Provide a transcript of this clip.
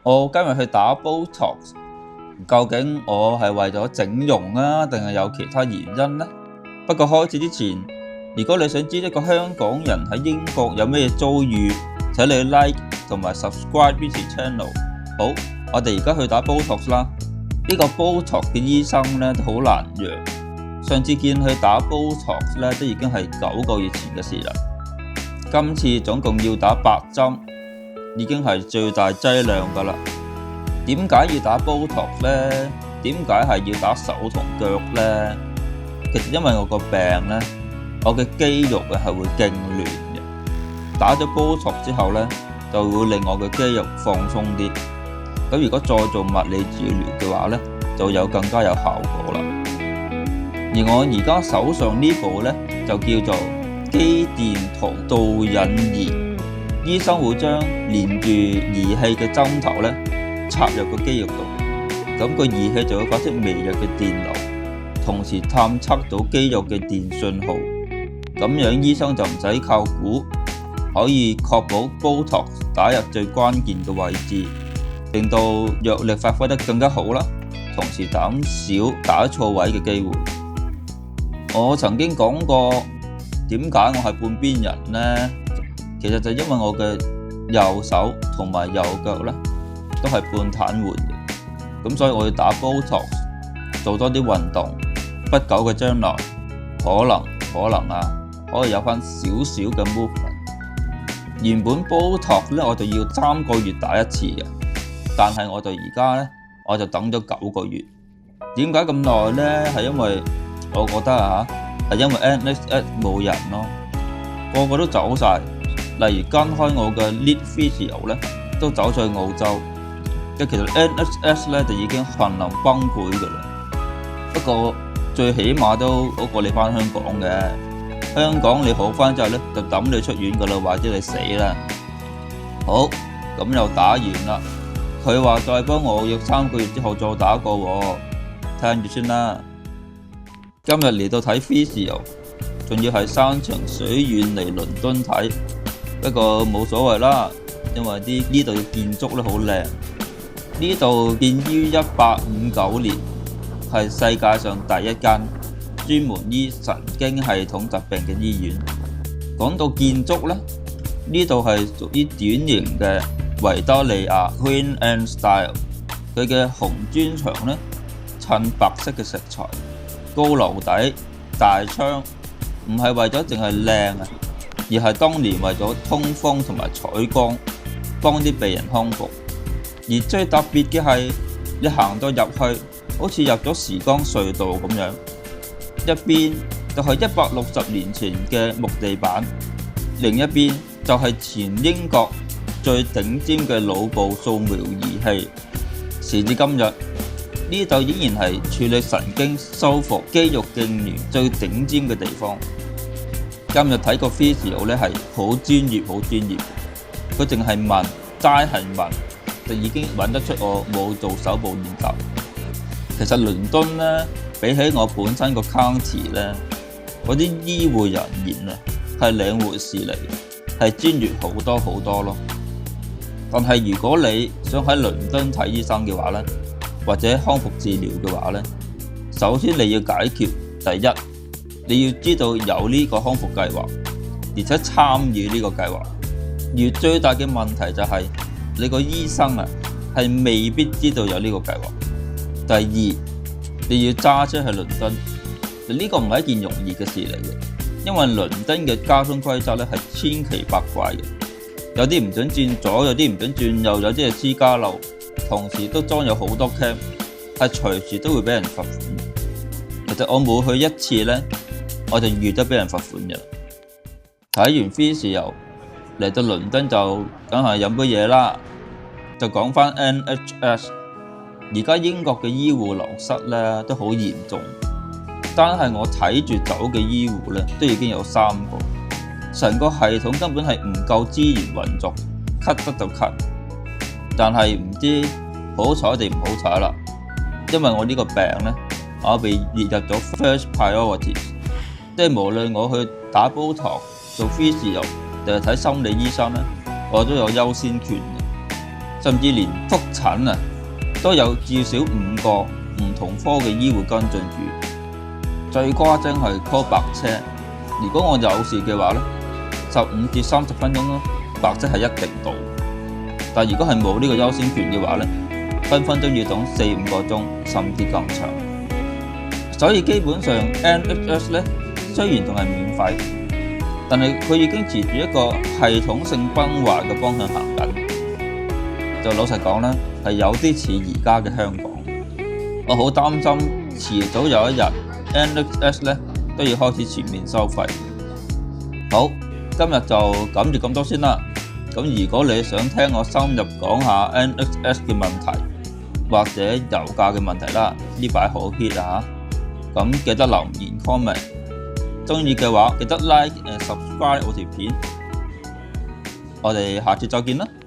我今日去打 Botox， 究竟我係為咗整容啊，定係有其他原因呢？不過開始之前，如果你想知一個香港人喺英國有咩遭遇，請你 like 同埋 subscribe 呢條 channel。好，我哋而家去打 Botox 啦。呢個 Botox 嘅醫生咧都好難約，上次見佢打 Botox 咧都已經係9個月前嘅事啦。今次總共要打8針，已經係最大劑量噶啦。點解要打 Botox 咧？點解係要打手同腳咧？其實因為我個病咧，我嘅肌肉係會痙攣嘅。打咗 Botox 之後咧，就會令我嘅肌肉放鬆啲。咁如果再做物理治療嘅話咧，就有更加有效果啦。而我而家手上呢部咧就叫做肌電圖導引儀，醫生會將連住儀器嘅針頭咧插入個肌肉度，咁個儀器就會發出微弱嘅電流，同時探測到肌肉嘅電信號，咁樣醫生就唔使靠估，可以確保 Botox 打入最關鍵嘅位置，令到藥力發揮得更加好啦，同時減少打錯位嘅機會。我曾經講過點解我係半邊人呢？其實就因為我嘅右手同埋右腳咧都係半癱瘓嘅，咁所以我要打 Botox， 做多啲運動，不久嘅將來可能可以有翻少少嘅 movement。原本 Botox 咧我就要3個月打一次嘅，但係我就而家咧我就等咗9個月。點解咁耐咧？係因為我覺得係因為 NHS 冇人咯，個個都走晒。例如跟開我嘅 lead physio 咧，都走咗去澳洲。即其實 NHS 咧就已經瀕臨崩潰噶啦。不過最起碼都好過你翻香港嘅。香港你好翻之後咧，就抌你出院噶啦，或者你死啦。好，咁又打完啦。佢話再幫我約3個月之後再打過喎，聽住先啦。今日嚟到睇 physio， 仲要係山長水遠嚟倫敦睇，不過冇所謂啦，因為呢度嘅建築咧好靚。呢度建於1859年，係世界上第一間專門醫神經系統疾病嘅醫院。講到建築咧，呢度係屬於典型嘅維多利亞 Queen Anne style， 佢嘅紅磚牆咧襯白色嘅石材，高樓底、大窗，唔係為咗淨係靚啊，而係當年為咗通風同埋採光，幫啲病人康復。而最特別嘅係，你行到入去，好似入咗時光隧道咁樣，一邊就係160年前嘅木地板，另一邊就係前英國最頂尖嘅腦部掃描儀器。時至今日，呢度依然係處理神經修復、肌肉痙攣最頂尖嘅地方。今日睇個 physio 咧係好專業，好專業。佢淨係問，齋係問，就已經揾得出我冇做手部研究。其實倫敦咧，比起我本身個 county 咧，嗰啲醫護人員啊係兩回事嚟，係專業好多好多咯。但係如果你想喺倫敦睇醫生嘅話咧，或者康復治療嘅話咧，首先你要解決第一，你要知道有呢個康復計劃，而且參與呢個計劃。而最大嘅問題就係你個醫生啊係未必知道有呢個計劃。第二，你要揸車去倫敦，呢個唔係一件容易嘅事嚟嘅，因為倫敦嘅交通規則咧係千奇百怪嘅，有啲唔准轉左，有啲唔准轉右，有啲係私家路，同時都裝有好多 cam， 係隨時都會俾人罰款。其實我每去一次咧，我就預咗俾人罰款嘅。睇完 physio 嚟到倫敦就梗係飲杯嘢啦。就講翻 NHS， 而家英國嘅醫護流失咧都好嚴重，單係我睇住走嘅醫護咧都已經有3個，成個系統根本係唔夠資源運作，咳得就咳。但係唔知好彩定唔好彩啦，因為我呢個病咧，我被列入咗 first priority， 即係無論我去打 Botox、做 physio 定係睇心理醫生咧，我都有優先權嘅。甚至連覆診啊都有至少5個唔同科嘅醫護跟進住。最誇張係 call 白車，如果我有事嘅話呢，15至30分鐘咯，白車係一定到。但如果係冇呢個優先權嘅話呢，分分鐘要等4-5個鐘，甚至更長。所以基本上 NHS 呢，雖然仲係免費，但係佢已經朝住一個系統性崩壞嘅方向行緊。就老實講啦，係有啲似而家嘅香港。我好擔心遲早有一日 NHS 呢都要開始全面收費。好，今日就講住咁多先啦。咁如果你想聽我深入講下 NHS 嘅問題或者油價嘅問題啦，呢排好 hit 啊！咁記得留言 comment， 鍾意嘅話記得 like and subscribe 我條片。我哋下次再見啦〜